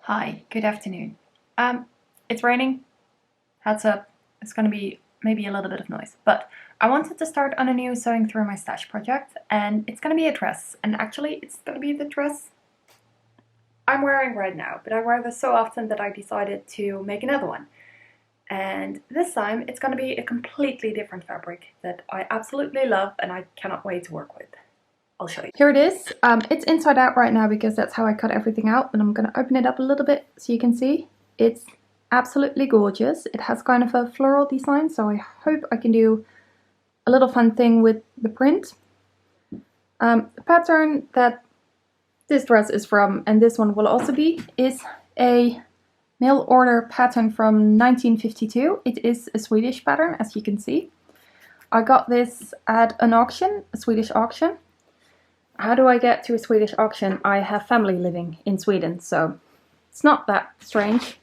Hi, good afternoon. It's raining. Heads up, it's gonna be maybe a little bit of noise, but I wanted to start on a new sewing through my stash project, and it's gonna be a dress. And actually, it's gonna be the dress I'm wearing right now, but I wear this so often that I decided to make another one. And this time, it's gonna be a completely different fabric that I absolutely love and I cannot wait to work with. I'll show you. Here it is. It's inside out right now because that's how I cut everything out, and I'm going to open it up a little bit so you can see. It's absolutely gorgeous. It has kind of a floral design, so I hope I can do a little fun thing with the print. The pattern that this dress is from, and this one will also be, is a mail order pattern from 1952. It is a Swedish pattern, as you can see. I got this at an auction, a Swedish auction. How do I get to a Swedish auction? I have family living in Sweden, so it's not that strange.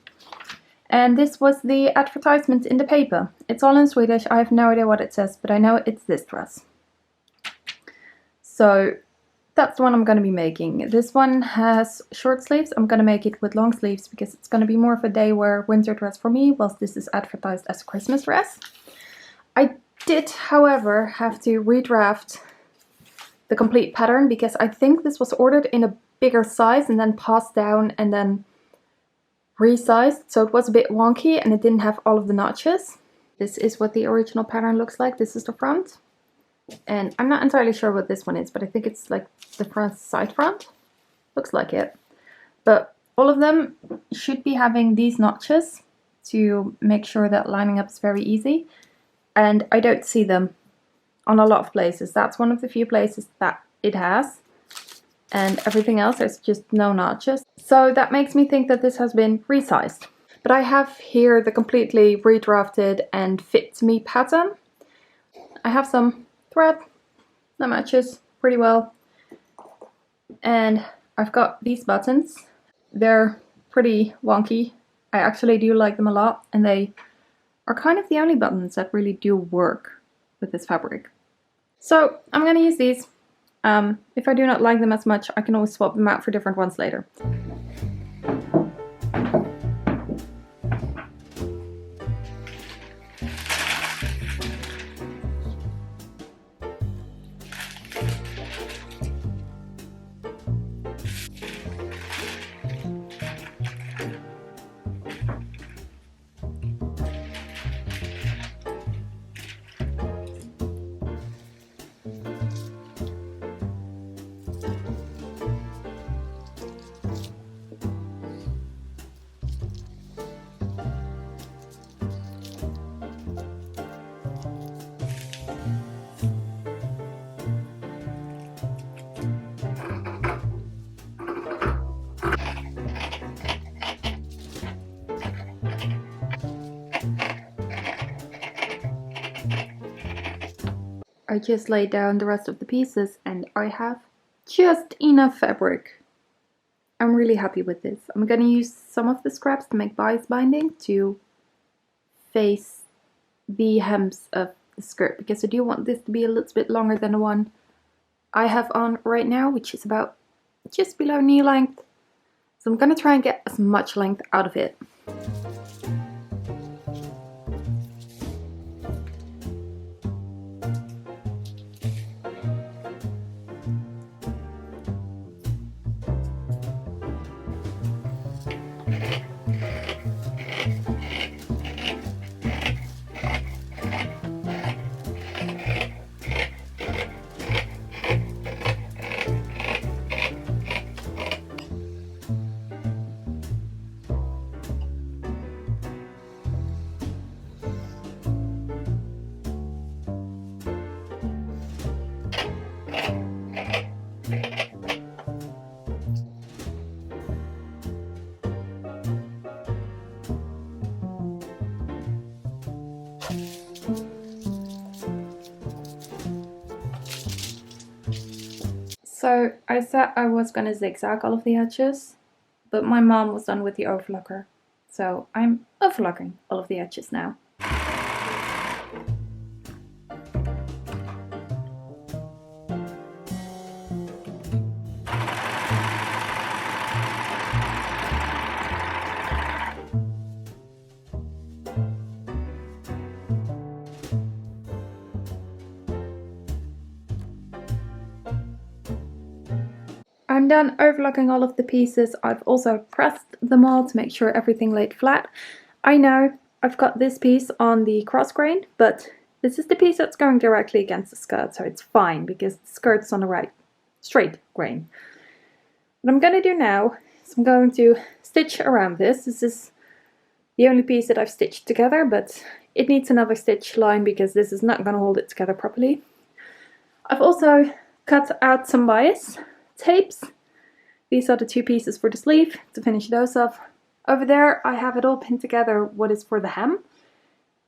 And this was the advertisement in the paper. It's all in Swedish. I have no idea what it says, but I know it's this dress. So that's the one I'm going to be making. This one has short sleeves. I'm going to make it with long sleeves because it's going to be more of a day wear winter dress for me, whilst this is advertised as a Christmas dress. I did, however, have to redraft the complete pattern because I think this was ordered in a bigger size and then passed down and then resized, so it was a bit wonky and it didn't have all of the notches. This is what the original pattern looks like. This is the front, and I'm not entirely sure what this one is, but I think it's like the front side front. Looks like it, but all of them should be having these notches to make sure that lining up is very easy, and I don't see them on a lot of places. That's one of the few places that it has, and everything else there's just no notches. So that makes me think that this has been resized. But I have here the completely redrafted and fit to me pattern. I have some thread that matches pretty well, and I've got these buttons. They're pretty wonky. I actually do like them a lot, and they are kind of the only buttons that really do work with this fabric. So I'm going to use these. If I do not like them as much, I can always swap them out for different ones later. I just laid down the rest of the pieces and I have just enough fabric. I'm really happy with this. I'm going to use some of the scraps to make bias binding to face the hems of the skirt, because I do want this to be a little bit longer than the one I have on right now, which is about just below knee length. So I'm going to try and get as much length out of it. So I said I was going to zigzag all of the edges, but my mom was done with the overlocker. So I'm overlocking all of the edges now. I'm done overlocking all of the pieces. I've also pressed them all to make sure everything laid flat. I know I've got this piece on the cross grain, but this is the piece that's going directly against the skirt, so it's fine because the skirt's on the right straight grain. What I'm going to do now is I'm going to stitch around this. This is the only piece that I've stitched together, but it needs another stitch line because this is not going to hold it together properly. I've also cut out some bias tapes. These are the two pieces for the sleeve to finish those off. Over there I have it all pinned together what is for the hem,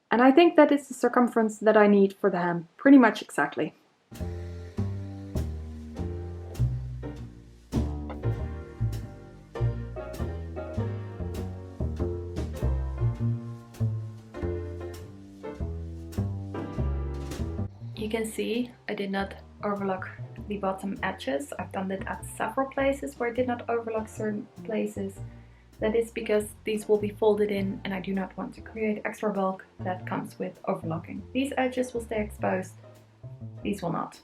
and I think that is the circumference that I need for the hem, pretty much exactly. You can see I did not overlock the bottom edges. I've done that at several places where I did not overlock certain places. That is because these will be folded in and I do not want to create extra bulk that comes with overlocking. These edges will stay exposed, these will not.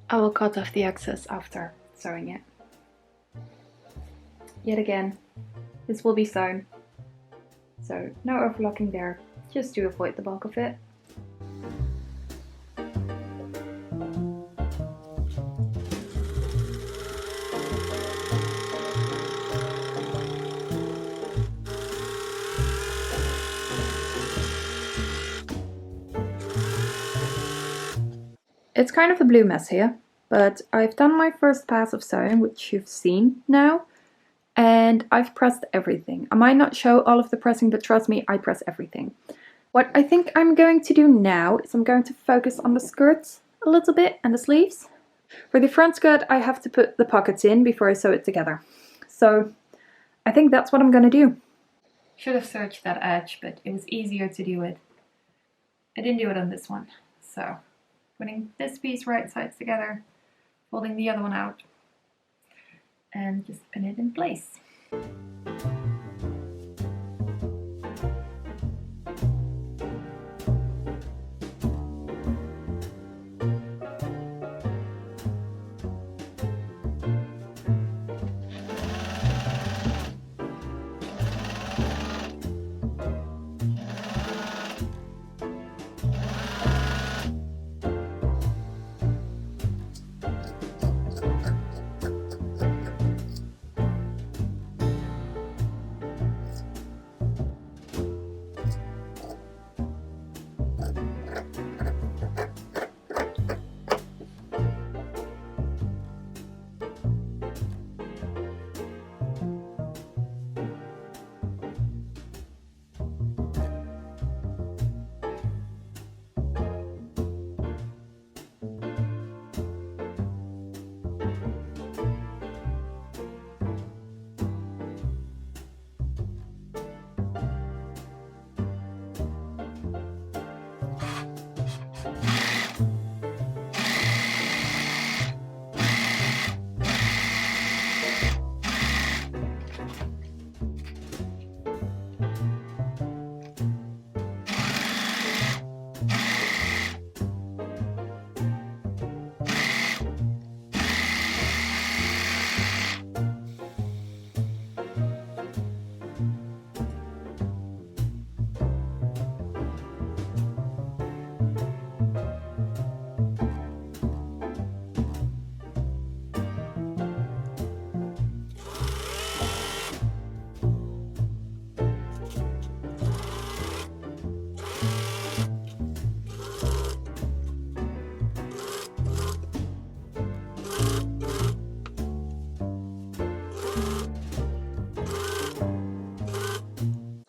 I will cut off the excess after sewing it. Yet again, this will be sewn, so no overlocking there, just to avoid the bulk of it. It's kind of a blue mess here, but I've done my first pass of sewing, which you've seen now, and I've pressed everything. I might not show all of the pressing, but trust me, I press everything. What I think I'm going to do now is I'm going to focus on the skirts a little bit and the sleeves. For the front skirt, I have to put the pockets in before I sew it together. So I think that's what I'm going to do. Should have searched that edge, but it was easier to do it. I didn't do it on this one, so putting this piece right sides together, folding the other one out, and just pin it in place.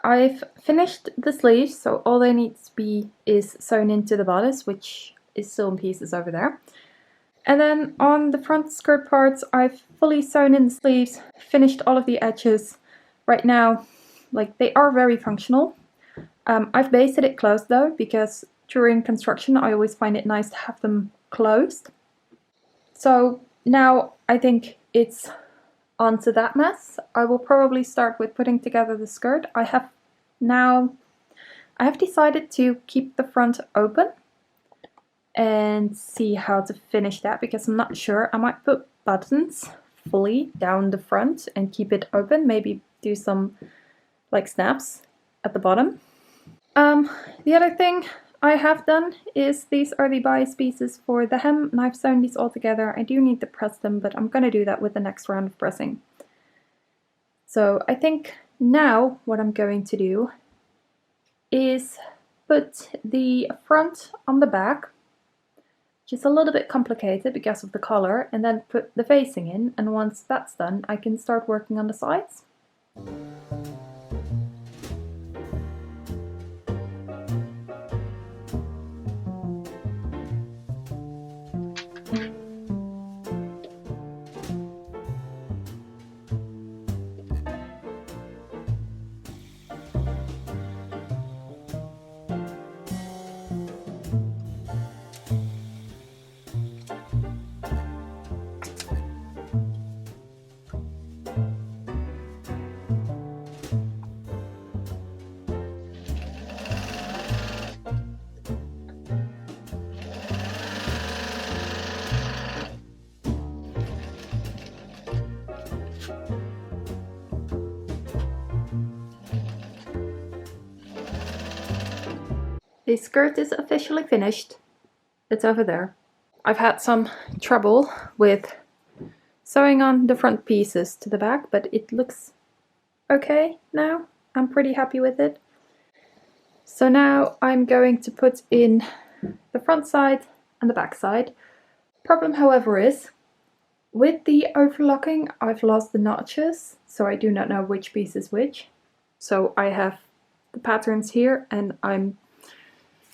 I've finished the sleeves, so all they need to be is sewn into the bodice, which is still in pieces over there. And then on the front skirt parts, I've fully sewn in the sleeves, finished all of the edges. Right now, like, they are very functional. I've basted it closed though, because during construction I always find it nice to have them closed. So now I think it's onto that mess. I will probably start with putting together the skirt. I have decided to keep the front open and see how to finish that, because I'm not sure. I might put buttons fully down the front and keep it open, maybe do some like snaps at the bottom. The other thing I have done is these are the bias pieces for the hem, and I've sewn these all together. I do need to press them, but I'm going to do that with the next round of pressing. So I think now what I'm going to do is put the front on the back, which is a little bit complicated because of the collar, and then put the facing in, and once that's done I can start working on the sides. The skirt is officially finished. It's over there. I've had some trouble with sewing on the front pieces to the back, but it looks okay now. I'm pretty happy with it. So now I'm going to put in the front side and the back side. Problem, however, is with the overlocking I've lost the notches, so I do not know which piece is which. So I have the patterns here, and I'm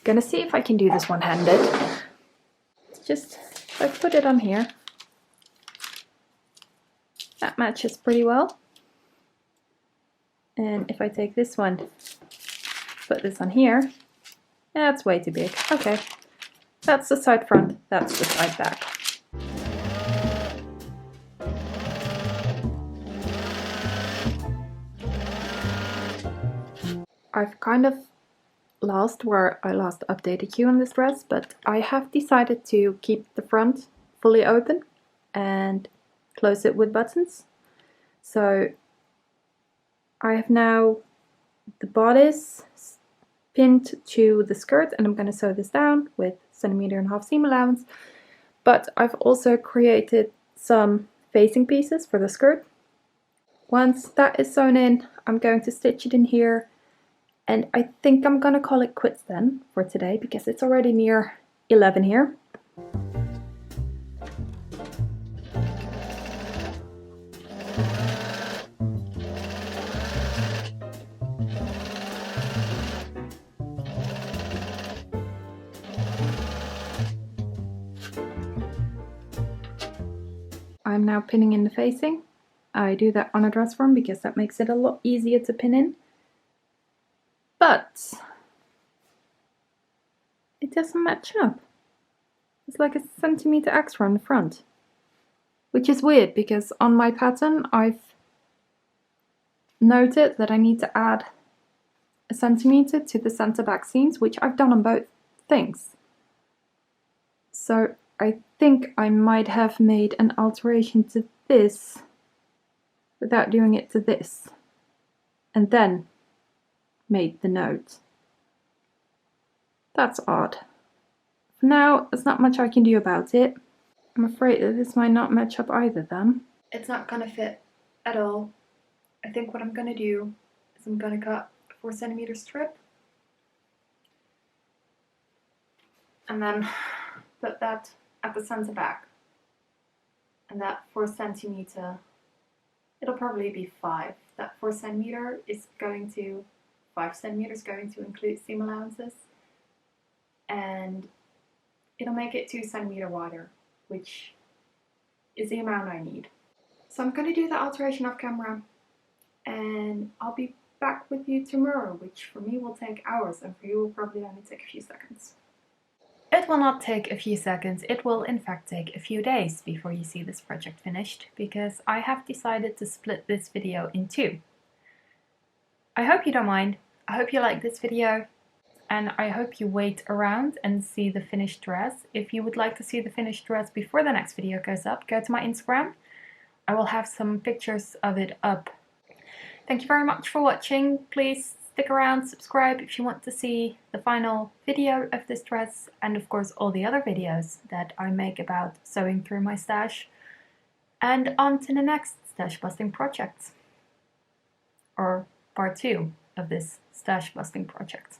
gonna see if I can do this one-handed. Just if I put it on here, that matches pretty well. And if I take this one, put this on here, that's way too big. Okay, that's the side front, that's the side back. I've kind of lost where I last updated you on this dress, but I have decided to keep the front fully open and close it with buttons. So I have now the bodice pinned to the skirt, and I'm going to sew this down with 1.5 cm seam allowance. But I've also created some facing pieces for the skirt. Once that is sewn in, I'm going to stitch it in here. And I think I'm gonna call it quits then for today, because it's already near 11 here. I'm now pinning in the facing. I do that on a dress form because that makes it a lot easier to pin in. But it doesn't match up. It's like a centimeter extra on the front, which is weird because on my pattern I've noted that I need to add a centimeter to the center back seams, which I've done on both things. So I think I might have made an alteration to this without doing it to this, and then made the note. That's odd. For now, there's not much I can do about it. I'm afraid that this might not match up either then. It's not gonna fit at all. I think what I'm gonna do is I'm gonna cut a 4 cm strip and then put that at the center back. And that 4 cm, it'll probably be 5. That 4 cm is going to 5 cm going to include seam allowances, and it'll make it 2 cm wider, which is the amount I need. So I'm going to do the alteration off camera, and I'll be back with you tomorrow, which for me will take hours and for you will probably only take a few seconds. It will not take a few seconds, it will in fact take a few days before you see this project finished, because I have decided to split this video in two. I hope you don't mind, I hope you like this video, and I hope you wait around and see the finished dress. If you would like to see the finished dress before the next video goes up, go to my Instagram. I will have some pictures of it up. Thank you very much for watching. Please stick around, subscribe if you want to see the final video of this dress, and of course all the other videos that I make about sewing through my stash. And on to the next stash busting project, or part 2 of this stash busting project.